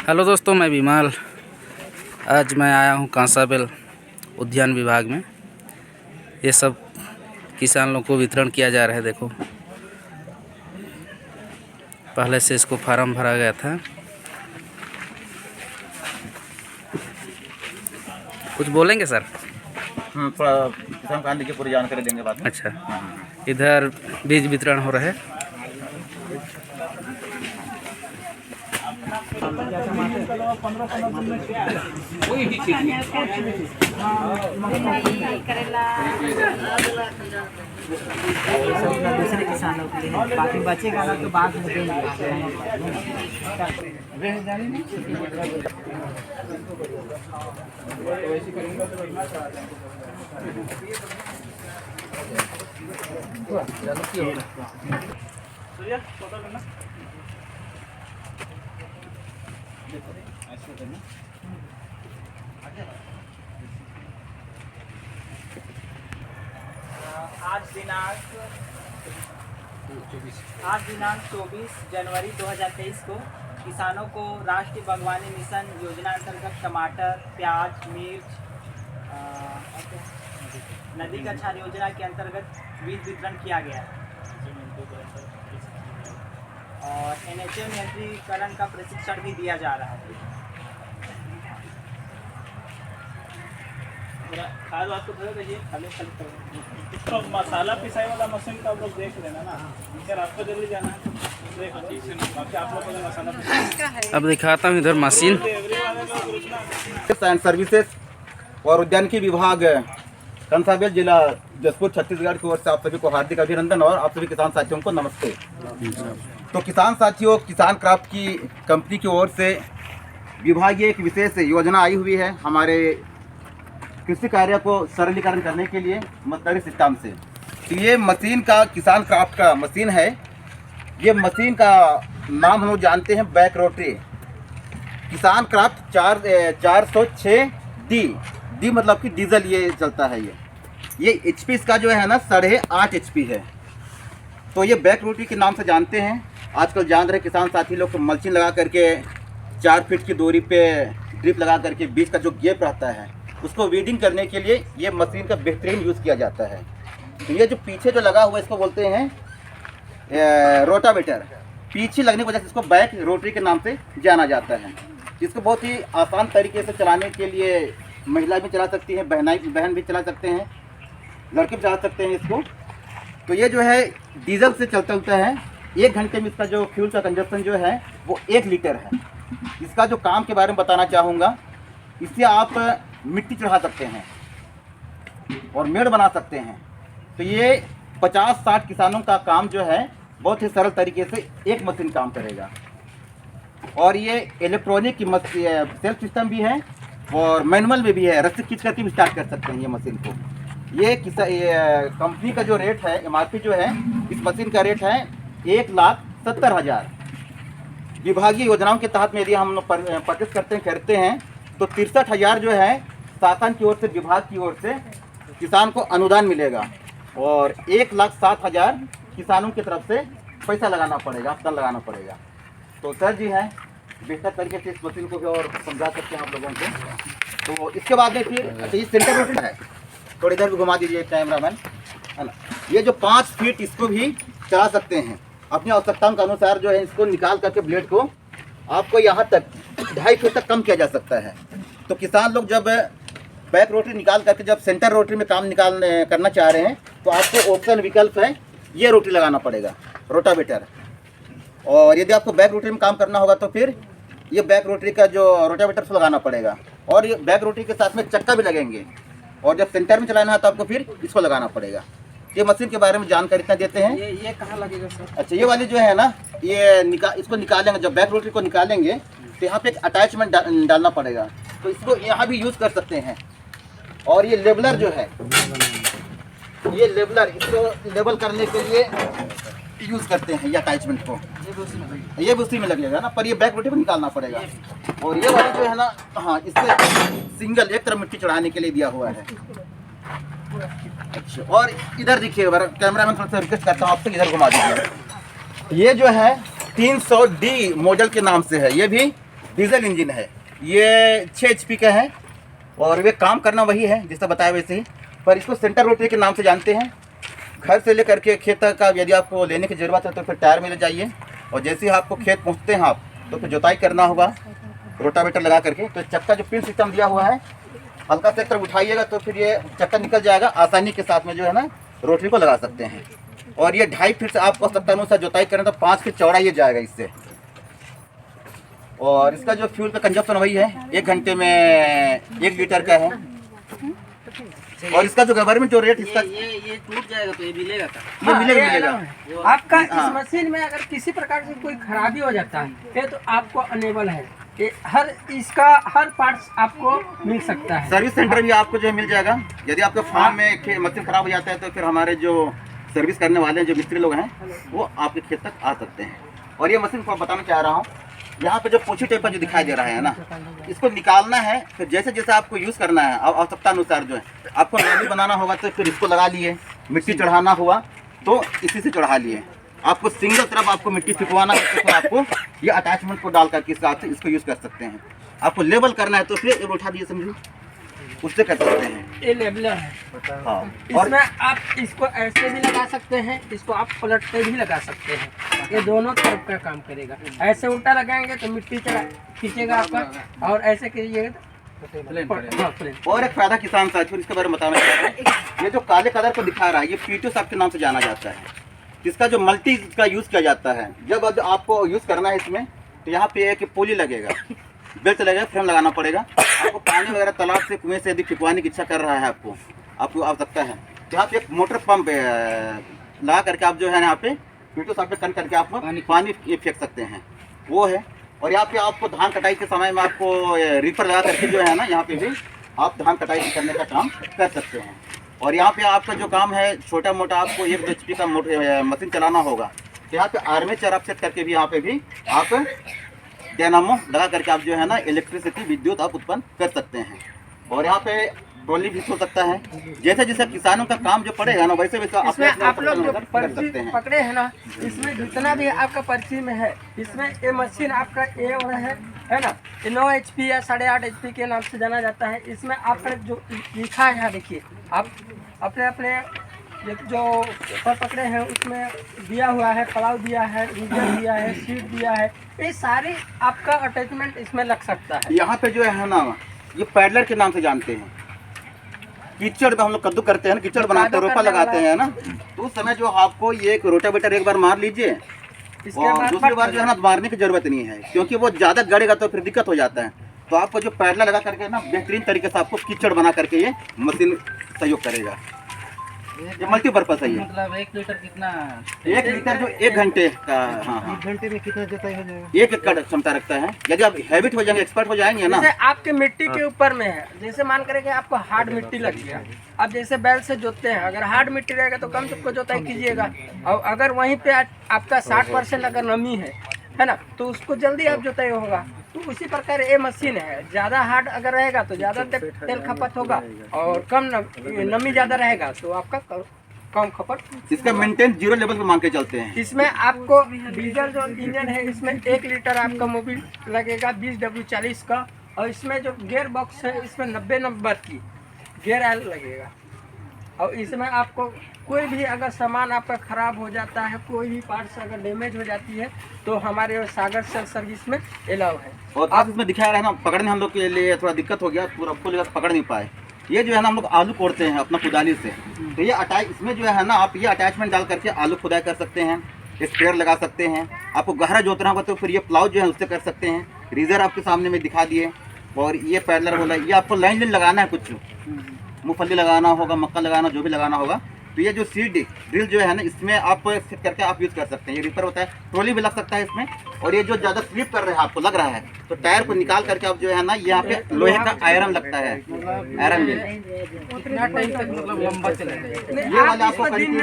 Hello दोस्तों, मैं विमल। आज मैं आया हूँ कांसाबेल उद्यान विभाग में। ये सब किसान लोग को वितरण किया जा रहा है। देखो, पहले से इसको फार्म भरा गया था। कुछ बोलेंगे सर? थोड़ा किसान कांड की पूरी जानकारी देंगे बाद में। अच्छा, इधर बीज वितरण हो रहा है। दूसरे किसानों के लिए बाकी बचेगा ना तो बाद में देंगे। आज दिनांक 24 जनवरी 2023 को किसानों को राष्ट्रीय बागवानी मिशन योजना अंतर्गत टमाटर, प्याज, मिर्च, नदी का क्षार योजना के अंतर्गत बीज वितरण किया गया है और NHM यंत्रीकरण का प्रशिक्षण भी दिया जा रहा है। खाद आपको तो मसाला पिसाई वाला मशीन का आप लोग देख लेना ना। सर आपको जल्दी जाना है तो देख लो, बाकी आप लोग को मसाला अब दिखाता हूँ इधर मशीन। एंड सर्विसेज और उद्यानिकी विभाग कांसाबेल जिला जसपुर छत्तीसगढ़ की ओर से आप सभी को हार्दिक अभिनंदन और आप सभी किसान साथियों को नमस्ते। तो किसान साथियों, किसान क्राफ्ट की कंपनी की ओर से विभागीय एक विशेष योजना आई हुई है हमारे कृषि कार्य को सरलीकरण करने के लिए मशीनरी सिस्टम से। तो ये मशीन का किसान क्राफ्ट का मशीन है। ये मशीन का नाम हम लोग जानते हैं बैक रोटरी किसान क्राफ्ट 406D। डी मतलब कि डीजल ये चलता है। ये HP इसका जो है ना 8.5 HP है। तो ये बैक रोटरी के नाम से जानते हैं। आजकल जान रहे किसान साथी लोग मल्चिंग लगा करके 4 फीट की दूरी पे ड्रिप लगा करके बीज का जो गैप रहता है उसको वीडिंग करने के लिए ये मशीन का बेहतरीन यूज़ किया जाता है। तो ये जो पीछे जो लगा हुआ है इसको बोलते हैं रोटावेटर। पीछे लगने की वजह से इसको बैक रोटरी के नाम से जाना जाता है। इसको बहुत ही आसान तरीके से चलाने के लिए महिला भी चला सकती है, बहन भी चला सकते हैं, लड़के भी चला सकते हैं इसको। तो ये जो है डीजल से चलता है। 1 घंटे में इसका जो फ्यूल का कंजप्शन जो है वो 1 लीटर है। इसका जो काम के बारे में बताना चाहूँगा, इससे आप मिट्टी चढ़ा सकते हैं और मेड़ बना सकते हैं। तो ये 50-60 किसानों का काम जो है बहुत ही सरल तरीके से एक मशीन काम करेगा। और ये इलेक्ट्रॉनिक की सेल्फ सिस्टम भी है और मैनुअल में भी है। रस्सी खींच करके भी स्टार्ट कर सकते हैं ये मशीन को। ये कंपनी का जो रेट है, MRP जो है इस मशीन का रेट है 1,70,000। विभागीय योजनाओं के तहत में यदि हम परचेस खरीदते हैं तो 63,000 जो है शासन की ओर से, विभाग की ओर से किसान को अनुदान मिलेगा और 1,07,000 किसानों की तरफ से पैसा लगाना पड़ेगा, अनुदान लगाना पड़ेगा। तो सर जी हैं बेहतर तरीके से इस मशीन को भी और समझा सकते हैं आप लोगों को। तो इसके बाद में फिर अच्छा ये सेंटर रोटेटर है, थोड़ी इधर भी घुमा दीजिए कैमरामैन, है ना। ये जो 5 फीट इसको भी चला सकते हैं अपनी आवश्यकताओं के अनुसार। जो है इसको निकाल करके ब्लेड को आपको यहाँ तक 2.5 फीट तक कम किया जा सकता है। तो किसान लोग जब बैक रोटरी निकाल करके जब सेंटर रोटरी में काम करना चाह रहे हैं तो आपको ऑप्शन विकल्प है ये रोटरी लगाना पड़ेगा, रोटावेटर। और यदि आपको बैक रोटरी में काम करना होगा तो फिर ये बैक रोटरी का जो रोटावेटर से लगाना पड़ेगा। और ये बैक रोटरी के साथ में चक्का भी लगेंगे। और जब सेंटर में चलाना है तो आपको फिर इसको लगाना पड़ेगा। ये मशीन के बारे में जानकारी इतना देते हैं। ये कहाँ लगेगा सर? अच्छा, ये वाली जो है ना, ये इसको निकालेंगे। जब बैक रोटरी को निकालेंगे तो यहाँ पे एक अटैचमेंट डालना पड़ेगा। तो इसको यहाँ भी यूज़ कर सकते हैं। और ये लेबलर जो है, ये लेबलर इसको लेबल करने के लिए यूज़ करते हैं ये अटैचमेंट को। ये भी उसी में लगेगा ना, पर ये बैक रोटरी को निकालना पड़ेगा। और ये वाली जो है ना, हाँ, इससे सिंगल एक तरफ मिट्टी चढ़ाने के लिए दिया हुआ है। अच्छा, और इधर देखिए, कैमरामैन थोड़ा सा रिक्वेस्ट करता हूँ आपसे, इधर घुमा दीजिए। ये जो है 300D मॉडल के नाम से है। ये भी डीजल इंजन है, ये 6 HP का है और वे काम करना वही है जिसका बताया वैसे ही, पर इसको सेंटर रोटरी के नाम से जानते हैं। घर से लेकर के खेत तक का यदि आपको लेने की ज़रूरत है तो फिर टायर में ले जाइए, और जैसे ही आपको खेत पहुँचते हैं आप तो फिर जुताई करना होगा रोटावेटर लगा करके। तो चक्का जो पिन सिस्टम दिया हुआ है, हल्का से तरफ उठाइएगा तो फिर ये चक्का निकल जाएगा, आसानी के साथ में जो है ना रोटरी को लगा सकते हैं। और ये 2.5 फीट से आपको आवश्यकता अनुसार जुताई करें तो 5 फीट चौड़ा ये जाएगा इससे। और इसका जो फ्यूल का कंजप्शन वही है, 1 घंटे में 1 लीटर का है। और इसका जो गवर्नमेंट जो रेट इसका ये टूट जाएगा तो ये मिलेगा का? ये मिलेगा। आपका इस हाँ। मशीन में अगर किसी प्रकार से कोई खराबी हो जाता है ये तो आपको अनेबल है, ये इसका हर पार्ट्स आपको मिल सकता है। सर्विस सेंटर भी आपको जो है मिल जाएगा। यदि आपके फार्म में मशीन खराब हो जाता है तो फिर हमारे जो सर्विस करने वाले जो मिस्त्री लोग हैं वो आपके खेत तक आ सकते हैं। और ये मशीन को बताना चाह रहा हूँ, यहाँ पे जो पोछी टाइप का जो दिखाई दे रहा है ना, इसको निकालना है। फिर जैसे जैसे आपको यूज़ करना है आवश्यकता अनुसार जो है आपको नॉर्मली बनाना होगा तो फिर इसको लगा लिए, मिट्टी चढ़ाना हुआ तो इसी से चढ़ा लिए। आपको सिंगल तरफ आपको मिट्टी फिकवाना है तो फिर आपको ये अटैचमेंट को डाल करके इस हिसाब से इसको यूज़ कर सकते हैं। आपको लेबल करना है तो फिर ये उठा दिए समझिए, उससे कर सकते हैं। ये लेबलर है, हाँ। और इसमें आप इसको ऐसे भी लगा सकते हैं, इसको आप पलट के भी लगा सकते हैं, ये दोनों तरफ का काम करेगा। ऐसे उल्टा लगाएंगे तो मिट्टी चला खींचेगा आपका, और ऐसे कीजिएगा तो प्लेन। और एक फायदा किसान साथियों इसके बारे में बताना चाह रहा हूँ, ये जो काले कलर को दिखा रहा है ये पीटो साहब के नाम से जाना जाता है। इसका जो मल्टी का यूज़ किया जाता है, जब आपको यूज़ करना है इसमें तो यहाँ पे एक पोली लगेगा, बेल्ट लगेगा, फ्रेम लगाना पड़ेगा। आपको पानी वगैरह तालाब से कुएं से यदि फिकवाने की इच्छा कर रहा है आपको आवश्यकता है तो यहाँ पे एक मोटर पंप लगा करके आप जो है यहाँ पे पीटो साहब पे कन करके आप पानी फेंक सकते हैं, वो है। और यहाँ पे आपको धान कटाई के समय में आपको रीपर लगा करके जो है ना यहाँ पे भी आप धान कटाई करने का काम कर सकते हैं। और यहाँ पे आपका जो काम है छोटा मोटा आपको 1 HP का मशीन चलाना होगा तो यहाँ पे आर्मेचर आप सेट करके भी यहाँ पे भी आप डायनामो लगा करके आप जो है ना इलेक्ट्रिसिटी विद्युत आप उत्पन्न कर सकते हैं। और यहाँ पे ट्रॉली भी हो सकता है। जैसे जैसे किसानों का काम जो पड़ेगा ना वैसे वैसे इसमें आप लोग जो कर पर्ची सकते हैं। पकड़े हैं ना, इसमें जितना भी आपका पर्ची में है, इसमें ये मशीन आपका ए और है ना, 9 HP या 8.5 HP के नाम से जाना जाता है। इसमें आपका जो लिखा है यहाँ देखिए, आप अपने जो पेपर पकड़े हैं उसमें दिया हुआ है, पलाव दिया है, रीजन दिया है, सीट दिया है, ये सारे आपका अटैचमेंट इसमें लग सकता है। यहाँ पे जो है ना ये पैडलर के नाम से जानते हैं। कीचड़ में हम लोग कद्दू करते हैं ना, कीचड़ बनाते हैं, रोपा लगाते हैं ना, तो उस समय जो आपको ये एक रोटावेटर एक बार मार लीजिए और दूसरी बार जो है ना मारने की जरूरत नहीं है, क्योंकि वो ज़्यादा गड़ेगा तो फिर दिक्कत हो जाता है। तो आपको जो पैडलर लगा करके ना बेहतरीन तरीके से आपको कीचड़ बना करके ये मशीन सहयोग करेगा। ये मल्टीपर्पज है ये। मतलब 1 लीटर कितना? 1 लीटर जो 1 घंटे का, हाँ हाँ, 1 घंटे में कितना जुताई हो जाएगा? 1 एकड़ क्षमता रखता है। यदि आप हैबिट हो जाएंगे, एक्सपर्ट हो जाएंगे ना, जैसे आपके मिट्टी के ऊपर में है, जैसे मान करें कि आपको हार्ड मिट्टी लग गया, आप जैसे बैल से जोतते हैं, अगर हार्ड मिट्टी रहेगा तो कम सबको जोताई कीजिएगा, और अगर वहीं पे आपका 60% अगर नमी है ना, तो उसको जल्दी आप जोताई होगा। तो उसी प्रकार ये मशीन है, ज़्यादा हार्ड अगर रहेगा तो ज़्यादा तेल खपत होगा, और कम नमी ज़्यादा रहेगा तो आपका कम खपत। इसका मेंटेन 0 लेवल पे मान के चलते हैं। इसमें आपको डीजल जो इंजन है इसमें 1 लीटर आपका मोबिल लगेगा 20 W40 का, और इसमें जो गियर बॉक्स है इसमें 90 नंबर की गियर ऑयल लगेगा। और इसमें आपको कोई भी अगर सामान आपका ख़राब हो जाता है, कोई भी पार्ट्स अगर डैमेज हो जाती है तो हमारे सागर सेल सर्विस में अलाउ है। और आप इसमें दिखाया रहा है ना, पकड़ने हम लोग के लिए थोड़ा दिक्कत हो गया, पूरा फुल पकड़ नहीं पाए। ये जो है ना हम लोग आलू कोड़ते हैं अपना कुदाली से, तो ये अटैच इसमें जो है ना आप ये अटैचमेंट डाल करके आलू खुदाई कर सकते हैं, स्प्रेयर लगा सकते हैं। आपको गहरा जोतना होगा तो फिर ये प्लाउ जो है उससे कर सकते हैं। रीजर आपके सामने में दिखा दिए, और ये पैडलर बोला, ये आपको लाइन लगाना है, कुछ मूंगफली लगाना होगा, मक्का लगाना, जो भी लगाना होगा। तो ये जो सीड ड्रिल जो है ना इसमें आप फिट करके आप यूज़ कर सकते हैं। ये रीपर होता है, ट्रॉली भी लग सकता है इसमें। और ये जो ज़्यादा स्लिप कर रहे हैं आपको लग रहा है तो टायर को निकाल करके आप जो है ना यहाँ पे लोहे का आयरन लगता है, आयरन भी कितना टाइम तक मतलब लंबा चलेगा? ये वाले आपको करीब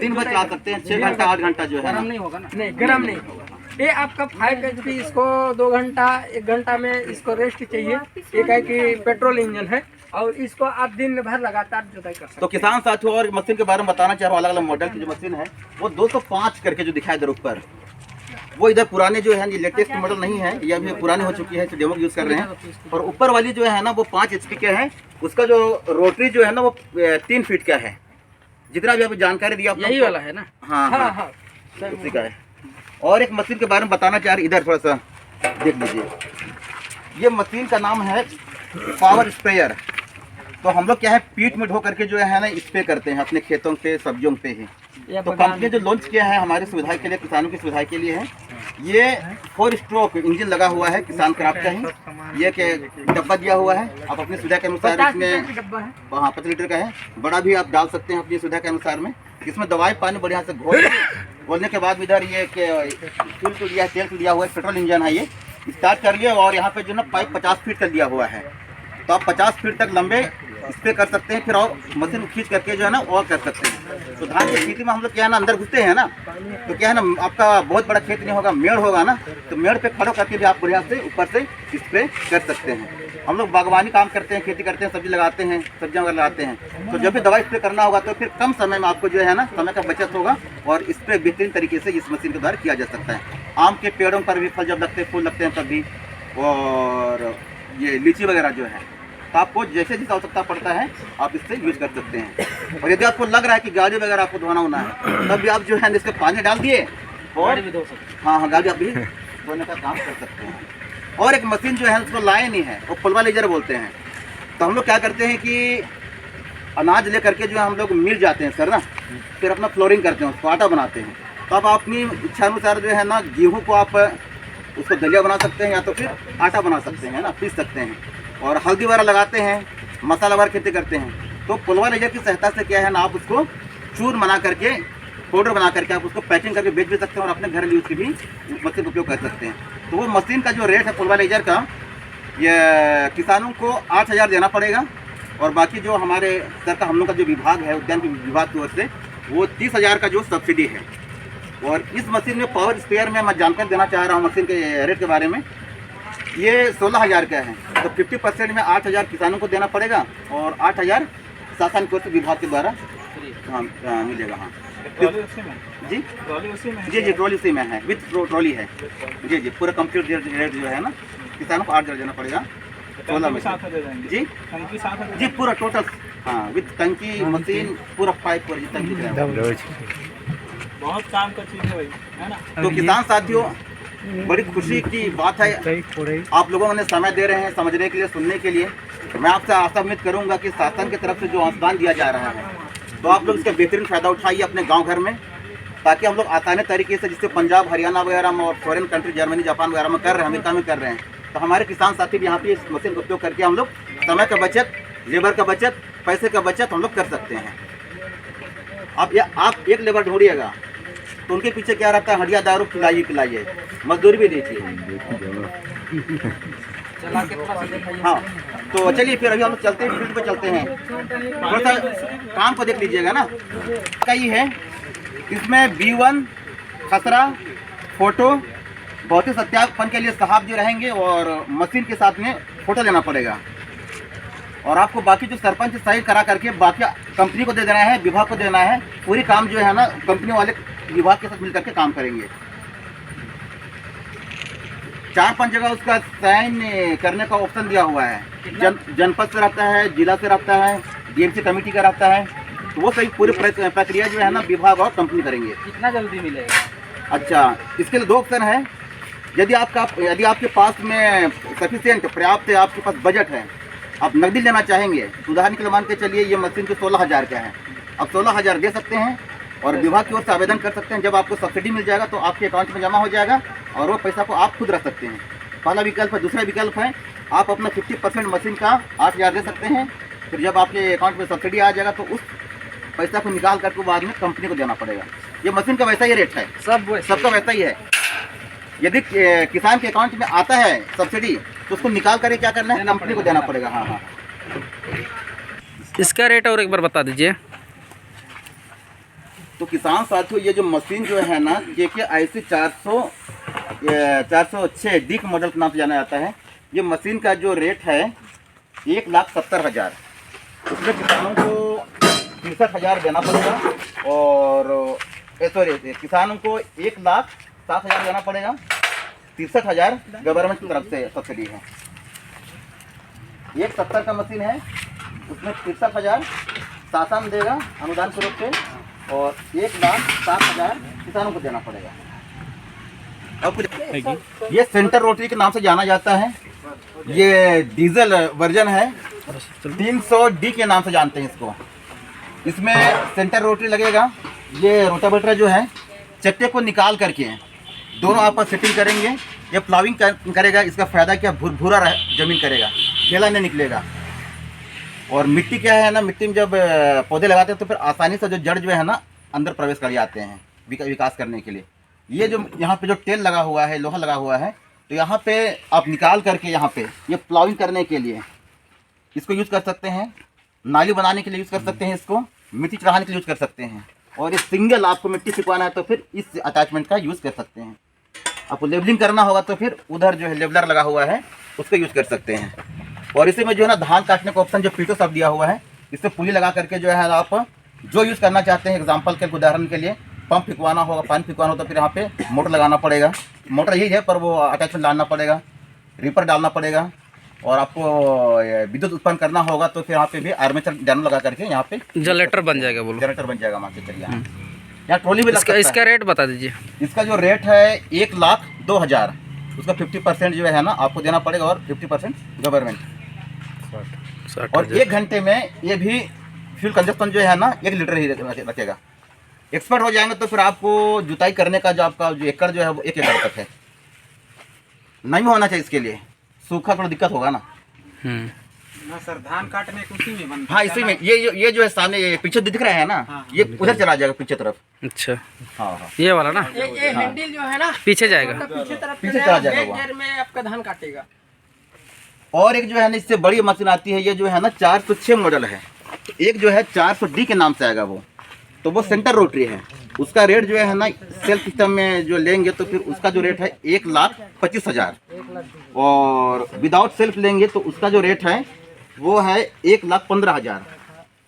3 बजे चला सकते हैं, 6 घंटा 8 घंटा जो है ना। नहीं होगा ना? नहीं, गर्म नहीं होगा। ये आपका 5 HP, इसको 2 घंटा 1 घंटा में इसको रेस्ट चाहिए। एक है कि पेट्रोल इंजन है, और इसको आप दिन भर लगातार जुताई कर सकते हैं। तो किसान साथियों और मशीन के बारे में बताना चाह रहा हूँ, अलग अलग मॉडल की जो मशीन है वो 205 करके जो दिखाई दे रहा ऊपर, वो इधर पुराने जो है, ये लेटेस्ट मॉडल नहीं है, ये अभी पुरानी हो चुकी है, तो डेमो यूज़ कर रहे हैं। और ऊपर वाली जो है ना वो 5 HP के है, उसका जो रोटरी जो है ना वो 3 फीट का है। जितना भी अभी जानकारी दिया यही वाला है ना? हाँ हाँ हाँ हाँ उसी का है। और एक मशीन के बारे में बताना चाह रहे, इधर थोड़ा सा देख लीजिए। ये मशीन का नाम है पावर स्प्रेयर। तो हम लोग क्या है, पीठ में ढो करके जो है ना स्प्रे करते हैं अपने खेतों पे, सब्जियों पे ही। तो कंपनी जो लॉन्च किया है हमारी सुविधा के लिए, किसानों की सुविधा के लिए है। ये 4 स्ट्रोक इंजन लगा हुआ है, किसान क्राफ्ट का ही। ये के डब्बा दिया हुआ है, आप अपनी सुविधा के अनुसार इसमें, हाँ 5 लीटर का है, बड़ा भी आप डाल सकते हैं अपनी सुविधा के अनुसार में। इसमें दवाई पानी बढ़िया से घोलने के बाद इधर ये फ्यूल तो दिया है, तेल तो दिया हुआ है, पेट्रोल इंजन है। ये स्टार्ट कर लिया और यहाँ पे जो ना पाइप 50 फीट का दिया हुआ है, तो आप 50 फीट तक लंबे स्प्रे कर सकते हैं। फिर और मशीन खींच करके जो है ना और कर सकते हैं। तो धान की खेती में हम लोग क्या है ना अंदर घुसते हैं ना, तो क्या है ना आपका बहुत बड़ा खेत नहीं होगा, मेड़ होगा ना, तो मेड़ पे खड़ो करके भी आप बढ़िया से ऊपर से स्प्रे कर सकते हैं। हम लोग बागवानी काम करते हैं, खेती करते हैं, सब्जी लगाते हैं, सब्जियां वगैरह लगाते हैं। तो जब भी दवाई स्प्रे करना होगा तो फिर कम समय में आपको जो है ना समय का बचत होगा और स्प्रे बेहतरीन तरीके से इस मशीन के द्वारा किया जा सकता है। आम के पेड़ों पर भी फल जब लगते हैं, फूल लगते हैं तब भी, और ये लीची वगैरह जो है, तो आपको जैसे जैसे आवश्यकता पड़ता है आप इससे यूज कर सकते हैं। और यदि आपको लग रहा है कि गाड़ी वगैरह आपको धोना होना है, तब भी आप जो है इसके पानी डाल दिए और हाँ हाँ गाड़ी आप भी धोने का काम कर सकते हैं। और एक मशीन जो है उसको लाए नहीं है, वो पुलवाइजर बोलते हैं। तो हम लोग क्या करते हैं कि अनाज ले करके जो है हम लोग मिल जाते हैं सर ना, फिर अपना फ्लोरिंग करते हैं, उसको आटा बनाते हैं। तो आप अपनी इच्छानुसार जो है ना गेहूँ को आप उसको दलिया बना सकते हैं या तो फिर आटा बना सकते हैं ना, पीस सकते हैं। और हल्दी वगैरह लगाते हैं, मसाला वगैरह खेती करते हैं। तो पुलवाइजर की सहायता से क्या है ना आप उसको चूर बना करके, पाउडर बना करके आप उसको पैकिंग करके बेच भी सकते हैं और अपने घर यूज की भी मशीन का उपयोग कर सकते हैं। तो वो मशीन का जो रेट है पुलवाइजर का, ये किसानों को 8,000 देना पड़ेगा। और बाकी जो हमारे सर का हम लोग का जो विभाग है, उद्यान विभाग की ओर से, वो 30,000 का जो सब्सिडी है। और इस मशीन में पावर स्प्रेयर में मैं जानकारी देना चाह रहा हूँ मशीन के रेट के बारे में। ये 16,000 का है, तो 50% में 8,000 किसानों को देना पड़ेगा और 8,000 शासन कोष विभाग के द्वारा हाँ मिलेगा। हाँ जी जी ट्रॉली उसी में है, विथ ट्रॉली है जी जी। पूरा कंप्लीट रेट जो है ना किसानों को 8,000 देना पड़ेगा। 16 में जी जी पूरा टोटल, हाँ विथ टंकी, मशीन, पूरा पाइप और जितना बहुत काम का चीज है भाई, है ना। तो किसान साथियों, बड़ी खुशी की बात है आप लोगों ने समय दे रहे हैं समझने के लिए, सुनने के लिए। मैं आपसे आशा उम्मीद करूंगा कि शासन की तरफ से जो अनुदान दिया जा रहा है तो आप लोग इसका बेहतरीन फ़ायदा उठाइए अपने गांव घर में, ताकि हम लोग आसानी तरीके से, जिससे पंजाब हरियाणा वगैरह में और फॉरेन कंट्री जर्मनी जापान वगैरह में कर रहे हैं, अमेरिका में कर रहे हैं, तो हमारे किसान साथी भी यहाँ पे इस मशीन का उपयोग करके हम लोग समय का बचत, लेबर का बचत, पैसे का बचत हम लोग कर सकते हैं। अब आप एक लेबर ढूंढिएगा तो उनके पीछे क्या रहता है, हड़िया दारू खिलाइए, मजदूरी भी दीजिए। हाँ तो चलिए फिर अभी हम लोग चलते हैं, फील्ड पे चलते हैं। थोड़ा सा काम को देख लीजिएगा ना, कई है इसमें B1 खसरा फोटो, बहुत ही सत्यापन के लिए साहब जी रहेंगे और मशीन के साथ में फोटो लेना पड़ेगा। और आपको बाकी जो सरपंच सही करा करके बाकी कंपनी को दे देना है, विभाग को देना है। पूरी काम जो है ना कंपनी वाले विभाग के साथ मिलकर के काम करेंगे। 4-5 जगह उसका साइन करने का ऑप्शन दिया हुआ है। जनपद से रहता है, जिला से रहता है, DMC कमेटी का रहता है। तो वो सही पूरी प्रक्रिया जो है ना विभाग और कंपनी करेंगे। कितना जल्दी मिलेगा? अच्छा, इसके लिए 2 ऑप्शन है। यदि आपके पास में सफिशिएंट पर्याप्त है, आपके पास बजट है, आप नकदी लेना चाहेंगे, उदाहरण के लिए मान के चलिए ये मशीन तो 16,000 का है, अब 16,000 दे सकते हैं और विभाग की ओर से आवेदन कर सकते हैं। जब आपको सब्सिडी मिल जाएगा तो आपके अकाउंट में जमा हो जाएगा और वो पैसा को आप खुद रख सकते हैं। पहला विकल्प है। दूसरा विकल्प है आप अपना 50% मशीन का 8,000 दे सकते हैं। फिर जब आपके अकाउंट में सब्सिडी आ जाएगा तो उस पैसा को निकाल करके बाद में कंपनी को देना पड़ेगा। ये मशीन का वैसा ही रेट है, सबका वैसा ही है। यदि किसान के अकाउंट में आता है सब्सिडी तो उसको निकाल करके क्या करना है, कंपनी को देना पड़ेगा। हाँ हाँ, इसका रेट और एक बार बता दीजिए। तो किसान साथियों, ये जो मशीन जो है ना JKIC 406 डी मॉडल के नाम से जाना जाता है। ये मशीन का जो रेट है 1,70,000। उसमें किसानों को 63,000 देना पड़ेगा और सॉरी किसानों को 1,60,000 7,000 देना पड़ेगा। 63,000 गवर्नमेंट की तरफ से सब्सिडी है। एक 70 का मशीन है, उसमें 63,000 शासन देगा अनुदान के रूप से, और 1,07,000 किसानों को देना पड़ेगा। अब कुछ ये सेंटर रोटरी के नाम से जाना जाता है। ये डीजल वर्जन है, 300D के नाम से जानते हैं इसको। इसमें सेंटर रोटरी लगेगा। ये रोटावेटर जो है चट्टे को निकाल करके दोनों आपस सेटिंग करेंगे। ये प्लाविंग करेगा। इसका फायदा क्या, भूरा जमीन करेगा, खेला नहीं निकलेगा। और मिट्टी क्या है ना, मिट्टी में जब पौधे लगाते हैं तो फिर आसानी से जो जड़ जो है ना अंदर प्रवेश कर जाते हैं विकास करने के लिए। ये जो यहाँ पे जो टेल लगा हुआ है, लोहा लगा हुआ है, तो यहाँ पे आप निकाल करके यहाँ पे ये प्लाविंग करने के लिए इसको यूज़ कर सकते हैं, नाली बनाने के लिए यूज़ कर सकते हैं, इसको मिट्टी चढ़ाने के लिए यूज़ कर सकते हैं। और ये सिंगल आपको मिट्टी सिकवाना है तो फिर इस अटैचमेंट का यूज़ कर सकते हैं। आपको लेबलिंग करना होगा तो फिर उधर जो है लेबलर लगा हुआ है उसको यूज़ कर सकते हैं। और इसी में जो है ना धान काटने का ऑप्शन जो पीटो सब दिया हुआ है, इससे पुली लगा करके जो है आप जो यूज़ करना चाहते हैं, एग्जाम्पल के उदाहरण के लिए पंप फिकवाना होगा, पानी फिकवाना हो तो फिर यहाँ पे मोटर लगाना पड़ेगा। मोटर यही है पर वो अटैचमेंट डालना पड़ेगा, रीपर डालना पड़ेगा। और आपको विद्युत उत्पन्न करना होगा तो फिर यहाँ पे भी आर्मेचर डायनो लगा करके यहाँ पे जनरेटर बन जाएगा। बोलो जनरेटर बन जाएगा। मान के चलिए यहाँ ट्रॉली भी लग सकता है। इसका रेट बता दीजिए। इसका जो रेट है 1,02,000, उसका 50% जो है ना आपको देना पड़ेगा और 50% गवर्नमेंट। और 1 घंटे में ये भी फ्यूल कंजप्शन जो है ना 1 लीटर ही रखेगा। एक्सपर्ट हो जाएंगे तो फिर आपको जुताई करने का जो आपका जो एकड़ जो है वो 1 एकड़ तक है। नहीं होना चाहिए इसके लिए, सूखा थोड़ा दिक्कत होगा ना। ना सर, धान काटने को उसी में बनता। हाँ इसी में ये जो है सामने ये पीछे दिख रहा है ना, ये उधर चला जाएगा पीछे तरफ। अच्छा हाँ हाँ ये वाला ना ये हैंडल जो है ना पीछे जाएगा, पीछे तरफ पीछे चला जाएगा बैक वो। गियर में आपका धान काटेगा। और एक जो है ना इससे बड़ी मशीन आती है, ये जो है ना 406 मॉडल है। एक जो है 400D के नाम से आएगा वो, तो वो सेंटर रोटरी है। उसका रेट जो है ना सेल्फ सिस्टम में जो लेंगे तो फिर उसका जो रेट है 1,25,000, और विदाउट सेल्फ लेंगे तो उसका जो रेट है वो है 1,15,000।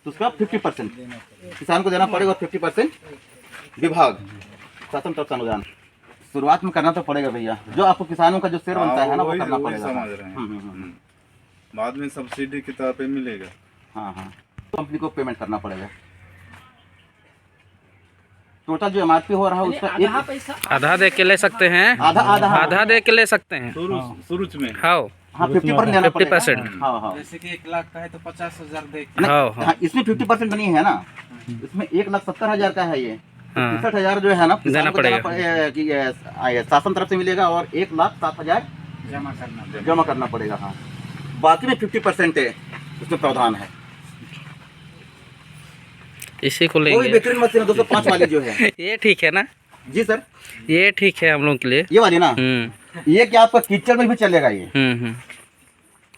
तो उसका 50% किसान को देना पड़ेगा और 50% विभाग शासन तरफ से अनुदान। शुरुआत में करना तो पड़ेगा भैया, जो आपको किसानों का जो शेयर बनता है ना वो करना पड़ेगा। समझ रहे हैं। बाद में सब्सिडी के तौर पे मिलेगा। हाँ हाँ, कंपनी को पेमेंट करना पड़ेगा। टोटल जो MRP हो रहा है उसका आधा पैसा आधा दे के ले सकते हैं, आधा दे के ले सकते हैं। शुरू में हाँ हाँ 50% देना पड़ेगा। 50%। हाँ हाँ जैसे कि 1 लाख का है तो 50,000 दे। हाँ हाँ हाँ, इसमें 50% नहीं है ना, इसमें 1,70,000 का है। ये हाँ 63,000 जो है ना देना पड़ेगा कि ये शासन तरफ से मिलेगा, और 1,07,000 जमा करना पड़ेगा। हाँ बाकी में 50% है, उसमें प्रावधान है। इसी को कोई लेंगे। बेहतरीन मशीन है 205 वाली जो है। ये ठीक है ना? जी सर, ये ठीक है हम लोग के लिए। ये वाली ना, ये क्या आपका कीचड़ में भी चलेगा। ये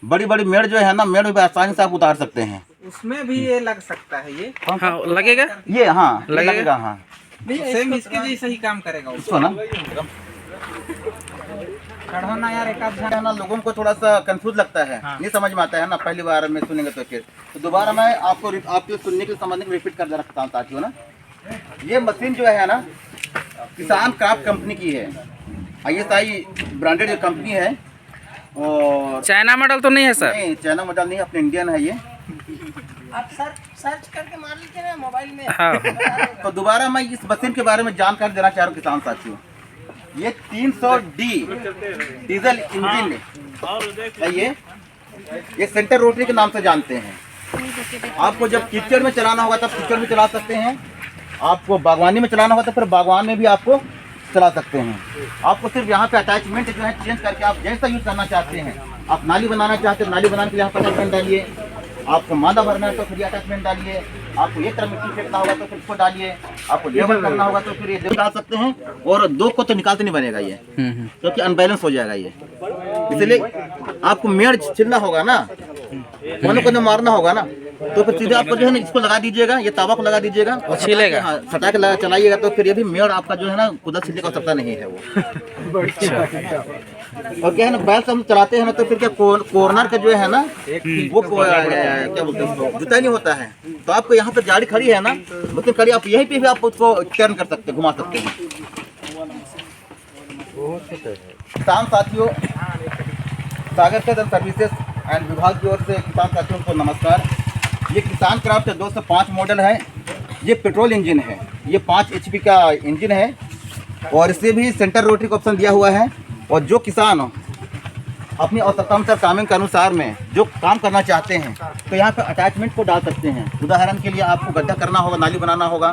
बड़ी बड़ी मेड़ जो है ना, मेड़ में भी आसानी से आप उतार सकते हैं। उसमें भी ये लग सकता है ये। हाँ लगेगा। ये हाँ लगेगा? लगेगा। हाँ सेम इसके जैसा ही काम करेगा। इसको ना चढ़ाना यार एक आध है ना, लोगों को थोड़ा सा कंफ्यूज लगता है। नहीं समझ में आता है ना, पहली बार में सुनेंगे तो फिर तो दोबारा मैं आपको आपके सुनने के समझने में रिपीट कर रखता हूँ साथियों ना। ये मशीन जो है ना किसान क्राफ्ट कंपनी की है, ISI ब्रांडेड कंपनी है। और चाइना मॉडल तो नहीं है सर? नहीं चाइना मॉडल नहीं, अपने इंडियन है ये। आप सर्च करके मार लीजिए ना मोबाइल में। हाँ तो दोबारा मैं इस मशीन के बारे में जानकारी देना चाह रहा हूँ किसान साथियों। ये 300D डीजल इंजन है। ये सेंटर रोटरी के नाम से जानते हैं। आपको जब कीचड़ में चलाना होगा तब कीचड़ में चला सकते हैं, आपको बागवानी में चलाना होगा तो फिर बागवान में भी आपको चला सकते हैं। आपको सिर्फ यहाँ पे अटैचमेंट जो है चेंज करके आप जैसा यूज करना चाहते हैं। आप नाली बनाना चाहते हैं, नाली बनाने के लिए यहाँ पर अटैचमेंट डालिए। आपको मादा भरना है तो फिर ये अटैचमेंट डालिए। आपको एक तरफ मिट्टी फेंकना होगा तो फिर इसको डालिए। आपको लेबल करना होगा तो फिर ये डाल सकते हैं। और दो को तो निकालते नहीं बनेगा ये, क्योंकि अनबैलेंस हो जाएगा ये। इसलिए आपको मेड़ छिलना होगा ना, कोने कोने मारना होगा ना, तो फिर सीधे आपको जो है ना इसको लगा दीजिएगा, ये तावा को लगा दीजिएगा और छिलेगा। हाँ सटा के चलाइएगा तो फिर ये भी मेड़ आपका जो है ना खुदा छिलने का आवश्यकता नहीं है वो। और क्या है ना, बैल से हम चलाते हैं ना तो फिर क्या कॉर्नर का जो है ना वो क्या बोलते हैं उसको, जुताई नहीं होता है। तो आपको यहाँ पे गाड़ी खड़ी है ना, मतलब खड़ी आप यहीं पे भी आप उसको टर्न कर सकते हैं, घुमा सकते हैं। किसान साथियों, सागर के जल सर्विसेज एंड विभाग की ओर से किसान साथियों को नमस्कार। ये किसान क्राफ्ट 205 मॉडल है। ये पेट्रोल इंजन है। ये 5 HP का इंजन है और इससे भी सेंटर रोटरी का ऑप्शन दिया हुआ है। और जो किसान अपनी आवश्यकतानुसार कामिंग के अनुसार में जो काम करना चाहते हैं तो यहाँ पे अटैचमेंट को डाल सकते हैं। उदाहरण के लिए आपको गड्ढा करना होगा, नाली बनाना होगा,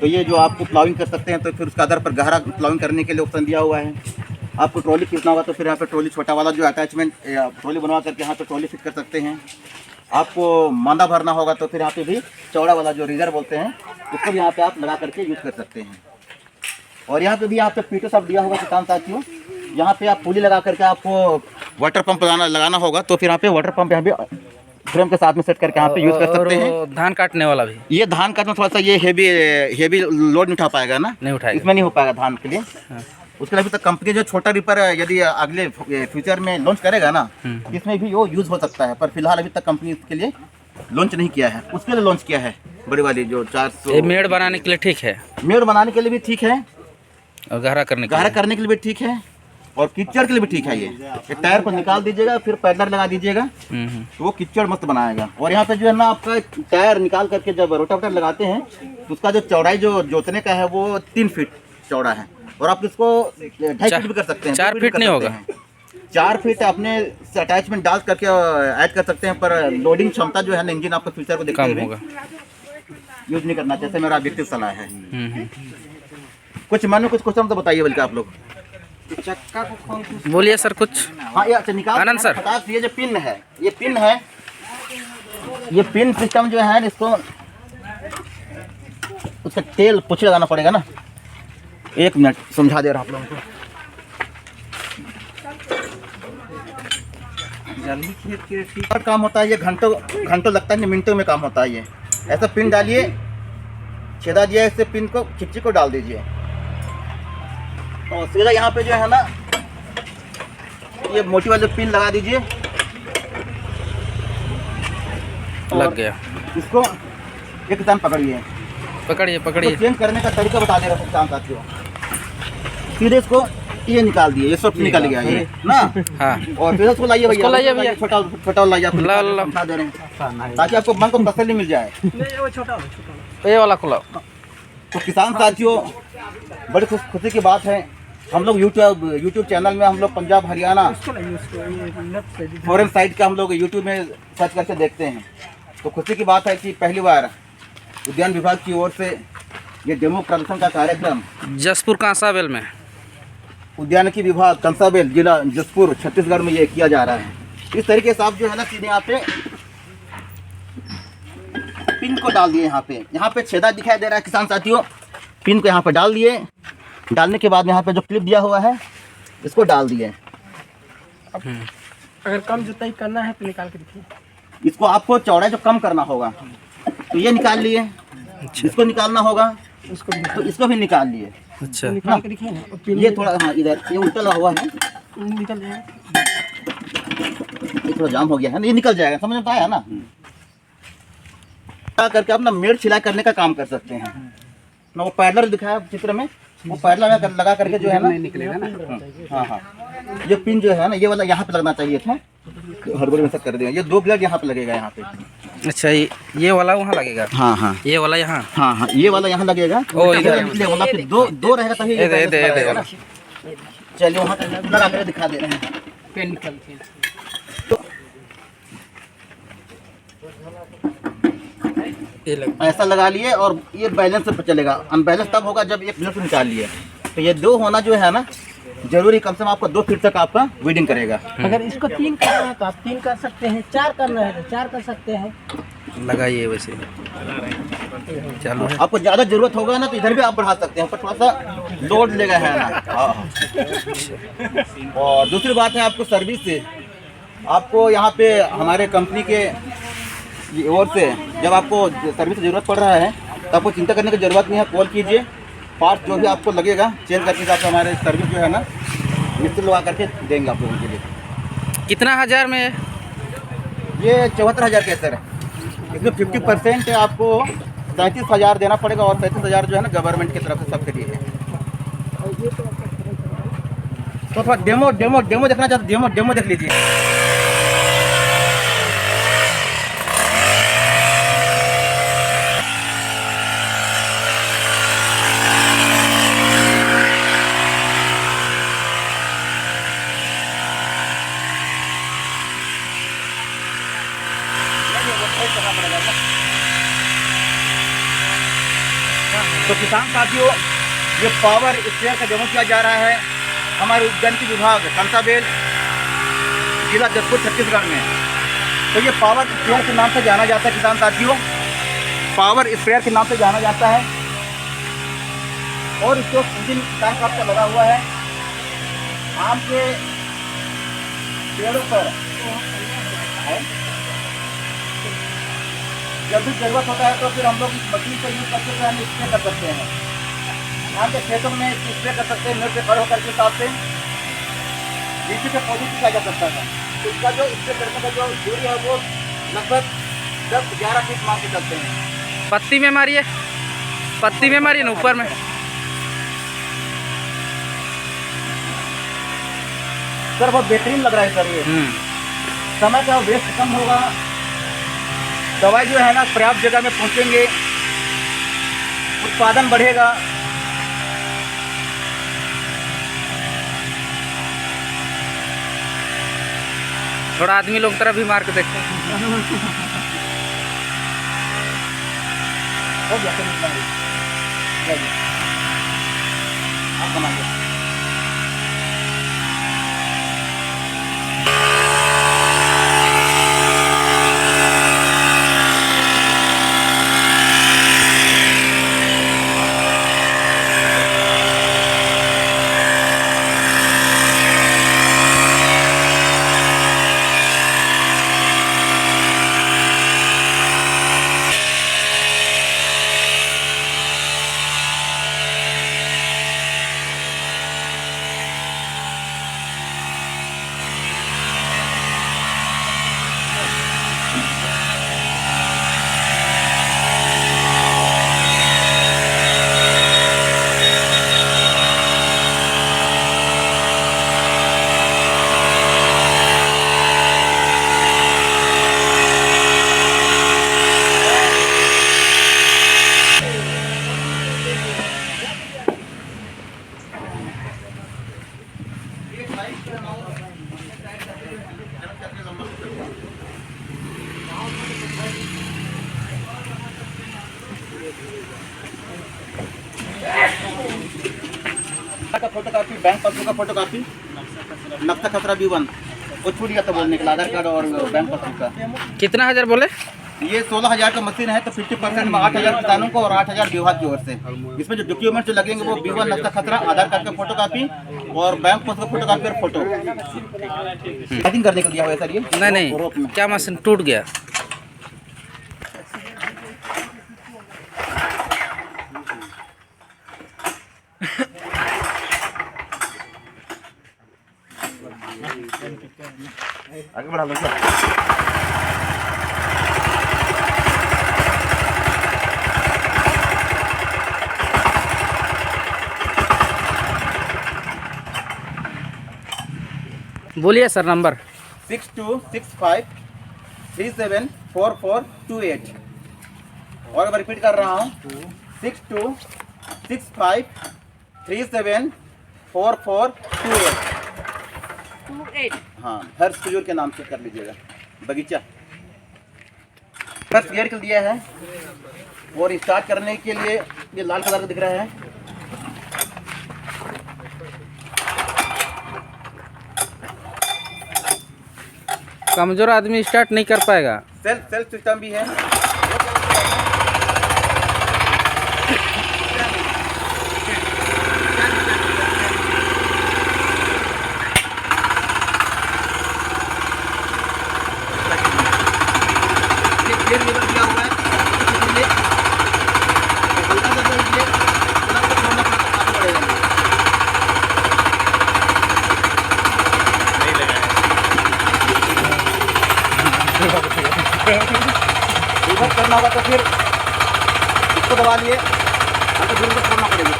तो ये जो आपको प्लाविंग कर सकते हैं, तो फिर उसके आधार पर गहरा प्लाविंग करने के लिए ऑप्शन दिया हुआ है। आपको ट्रॉली खींचना होगा तो फिर यहाँ पे ट्रॉली छोटा वाला जो अटैचमेंट ट्रॉली बनवा करके यहाँ पे ट्रॉली फिट कर सकते हैं। आपको मांदा भरना होगा तो फिर यहाँ पे भी चौड़ा वाला जो रिजर्व बोलते हैं उसको भी यहाँ पे आप लगा करके यूज़ कर सकते हैं। और यहाँ पे भी यहाँ पे पीटो सब दिया होगा किसान साथियों। यहाँ पे आप पुली लगा करके आपको वाटर पंप लगाना होगा तो फिर यहाँ पे वाटर पंप यहाँ पे फ्रेम के साथ में सेट करके यहाँ पे यूज़ कर सकते हैं। धान काटने वाला भी ये धान काटना थोड़ा सा ये हेवी लोड नहीं उठा पाएगा ना, नहीं उठाएगा, इसमें नहीं हो पाएगा धान के लिए। उसके लिए अभी तक कंपनी जो छोटा रिपर यदि अगले फ्यूचर में लॉन्च करेगा ना, इसमें भी वो यूज़ हो सकता है, पर फिलहाल अभी तक कंपनी इसके लिए लॉन्च नहीं किया है। उसके लिए लॉन्च किया है बड़ी वाली जो 400। ये मेड़ बनाने के लिए ठीक है, मेड़ बनाने के लिए भी ठीक है और गहरा करने के लिए भी ठीक है और कीचड़ के लिए भी ठीक है। ये टायर को निकाल दीजिएगा, फिर पैडलर लगा दीजिएगा तो वो कीचड़ मस्त बनाएगा। और यहाँ पे जो है ना आपका टायर निकाल करके जब रोटावेटर लगाते हैं तो उसका जो चौड़ाई जो जोतने का है वो 3 फीट चौड़ा है और आप इसको 2.5 फीट भी कर सकते हैं। 4 फीट नहीं होगा, 4 फीट अपने अटैचमेंट डाल करके ऐड कर सकते हैं, पर लोडिंग क्षमता जो है ना इंजन आपका फ्यूचर को देखते हुए यूज नहीं करना चाहिए। मेरा ऑब्जेक्टिव सलाह है। कुछ मन में कुछ क्वेश्चन तो बताइए बल्कि आप लोग। चक्का को खोल के बोलिए सर कुछ। हाँ ये अच्छा निकाल आनंद सर। ये जो पिन है, ये पिन सिस्टम जो है इसको उसका तेल पुछ लगाना पड़ेगा ना। 1 मिनट समझा दे रहा आप लोगों को। जल्दी खेत के ठीक और काम होता है ये घंटों लगता है, मिनटों में काम होता है। ये ऐसा पिन डालिए, छेदा दिया, इससे पिन को खिच्ची को डाल दीजिए और सीधा यहाँ पे जो है ना ये मोटी वाले पिन लगा दीजिए। लग गया। इसको एक किसान पकड़िए, पकड़िए चेंज करने का तरीका बता दे रहा हूँ किसान साथियों। सीधे इसको ये निकाल दिए, ये सब निकल गया ये ना। हाँ, और फिर उसको लाइए भैया, छोटा लाइए, आपको ला। समझा दे रहे हैं ताकि आपको मन को तसल्ली मिल जाए। ये वाला खुलाओ। तो किसान साथियों बड़ी खुशी की बात है, हम लोग यूट्यूब चैनल में हम लोग पंजाब हरियाणा फॉरेन साइड का हम लोग यूट्यूब में सर्च करके देखते हैं। तो खुशी की बात है कि पहली बार उद्यान विभाग की ओर से ये डेमो प्रदर्शन का कार्यक्रम जसपुर कांसाबेल में उद्यानिकी विभाग कंसाबेल जिला जसपुर छत्तीसगढ़ में ये किया जा रहा है। इस तरीके से आप जो है ना सीधे यहाँ पे पिन को डाल दिए। यहाँ पे छेदा दिखाई दे रहा है किसान साथियों। पिन को यहाँ पे डाल दिए, डालने के बाद यहाँ पे जो क्लिप दिया हुआ है इसको डाल दिए। अगर कम जुताई करना है तो निकाल के देखिए। इसको आपको चौड़ाई जो कम करना होगा तो ये निकाल लिए, इसको निकालना होगा तो इसको भी निकाल लिए। अच्छा, निकाल के देखिए ना, और पिन ये थोड़ा हाँ इधर ये उल्टा लगा हुआ है, निकल जाएगा। ये थोड़ा जाम हो गया है ना, ये निकल जाएगा, समझ में आया ना। करके अपना मेड़ सिलाई करने का काम कर सकते हैं ना। वो पैडलर दिखाया चित्र में, वो पैडलर लगा करके जो है ना निकलेगा ना। हाँ, ये पिन जो है ना ये वाला यहाँ पे लगना चाहिए था, हड़बड़ी में सब कर दिया। ये 2 ब्लेड यहाँ पे लगेगा यहाँ पे। अच्छा, ये वाला वहाँ लगेगा। हाँ, ये वाला यहाँ। हाँ, ये वाला यहाँ लगेगा। ओ, इधर वाला फिर दो रहेगा तभी ना। चलिए वहाँ लगा कर दिखा दे रहे हैं। पेन निकल के ऐसा लगा लिए और ये बैलेंस पे चलेगा। अनबैलेंस तब होगा जब एक मिनट निकाल लिए। तो ये 2 होना जो है ना जरूरी, कम से कम आपको 2 फीट तक आपका वीडिंग करेगा। अगर इसको 3 करना है तो आप 3 कर सकते हैं, 4 करना है तो 4 कर सकते हैं। लगाइए वैसे चालू है। आपको ज़्यादा जरूरत होगा ना तो इधर भी आप बढ़ा सकते हैं, पर थोड़ा सा लोड लेगा है ना। और दूसरी बात है आपको सर्विस से, आपको यहाँ पे हमारे कंपनी के ओर से जब आपको सर्विस की ज़रूरत पड़ रहा है तो आपको चिंता करने की ज़रूरत नहीं है। कॉल कीजिए, पार्ट जो भी आपको लगेगा चेंज करके आप हमारे सर्विस जो है ना मिस्त्री लगा करके देंगे आप लोगों के लिए। कितना हज़ार में? ये 74,000 के सर है। इसमें 50% आपको 37,000 देना पड़ेगा और 37,000 जो है ना गवर्नमेंट की तरफ से सबके लिए है। तो थोड़ा डेमो डेमो डेमो देखना चाहते, डेमो डेमो देख लीजिए। तो किसान साथियों, ये पावर स्प्रेयर का डेमो किया जा रहा है हमारे उद्यानिकी विभाग कंसाबेल, जिला जसपुर, छत्तीसगढ़ में। तो ये पावर स्प्रेयर के नाम से जाना जाता है किसान साथियों, पावर स्प्रेयर के नाम से जाना जाता है। और इसको इंजन किसान साहब का लगा हुआ है आम के पेड़ों पर। जब भी जरूरत होता है तो फिर हम लोग इस मशीन का यूज करके हम स्प्रे कर सकते हैं। आम के खेतों में स्प्रे कर सकते हैं, मिनट पे खड़े होकर के हिसाब से नीचे के पौधे किया जा सकता है। तो इसका जो स्प्रे करने का जो दूरी है वो लगभग 10-11 फीट मान के चलते हैं। पत्ती में मारिए, पत्ती में मारिए ना, ऊपर में। सर बहुत बेहतरीन लग रहा है सर ये। समय का वेस्ट कम होगा, दवाई जो है ना पर्याप्त जगह में पहुंचेंगे, उत्पादन बढ़ेगा। थोड़ा आदमी लोग तरफ भी मार के देखते हैं। हो गया सर, इतना ही। जाइए, आप बना दो। का फोटोकॉपी, बैंक पासबुक का फोटोकॉपी, नक्शा खसरा B1 वो छूट गया था बोलने के लिए, आधार कार्ड और बैंक पासबुक का। कितना हजार बोले? ये 16,000 का मशीन है तो 50% में 8,000 किसानों को और 8,000 विभाग की ओर से। इसमें जो डॉक्यूमेंट जो लगेंगे वो B1 नक्शा खसरा, आधार कार्ड का फोटोकॉपी और बैंक पासबुक का फोटोकॉपी और फोटो। पैकिंग करने के लिए हुआ है सर ये? नहीं, क्या मशीन टूट गया? आगे बढ़ा लो सर। बोलिए सर नंबर। 6265374428। और मैं रिपीट कर रहा हूँ 6265374428। हाँ, हर्ष कुजूर के नाम से कर लीजिएगा। बगीचा फर्स्ट गियर के दिया है और स्टार्ट करने के लिए ये लाल कलर का दिख रहा है। कमजोर आदमी स्टार्ट नहीं कर पाएगा। सेल्फ सिस्टम भी है। गियर लेवल दिया हुआ है। हल्का सा जो ये कलर को छोड़ना पड़ेगा। रिवर्स करना होगा तो फिर इसको दबा लिए, तो फिर छोड़ना पड़ेगा।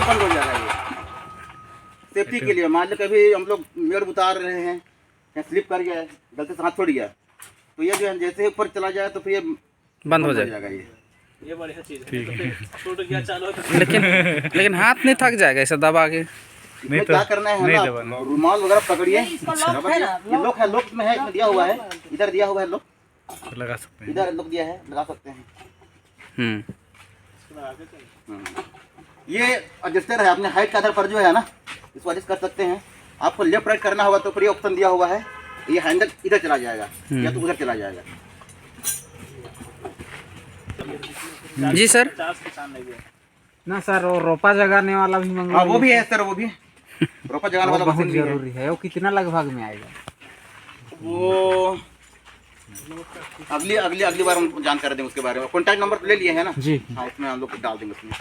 बंद हो जाएगा ये सेफ्टी के लिए। मान लो कभी हम लोग मेड़ उतार रहे हैं या स्लिप कर गया, गलती से हाथ छोड़ गया, तो ये जो है जैसे ऊपर चला जाए तो फिर ये बंद हो जाएगा। ये बढ़िया चीज़ है। तो फिर टूट गया चालू तो लेकिन हाथ नहीं थक जाएगा ऐसा दबा के? इसमें क्या करना है ना, रुमाल वगैरह पकड़िए, ये लॉक है, लॉक में है, इसमें दिया हुआ है, इधर दिया हुआ है लॉक, लगा सकते हैं। इधर लॉक दिया है, लगा सकते हैं। ये एडजस्टर है, अपने हाइट के आधार पर जो है ना इसको एडजस्ट कर सकते हैं। आपको लेफ्ट राइट करना होगा तो फिर ये ऑप्शन दिया हुआ है, ये हैंडल इधर चला जाएगा या तो उधर चला जाएगा। जी सर। 50 किसान लगे ना सर, वो रोपा जगाने वाला भी मंगवा हाँ वो भी है सर, वो भी रोपा जगाने वाला बहुत मशीन भी है। जरूरी है। वो कितना लगभग में आएगा? वो अगली बार हम जानकारी देंगे उसके बारे में। कॉन्टैक्ट नंबर ले लिए है ना जी। हाँ, इसमें हम लोग डाल देंगे उसमें।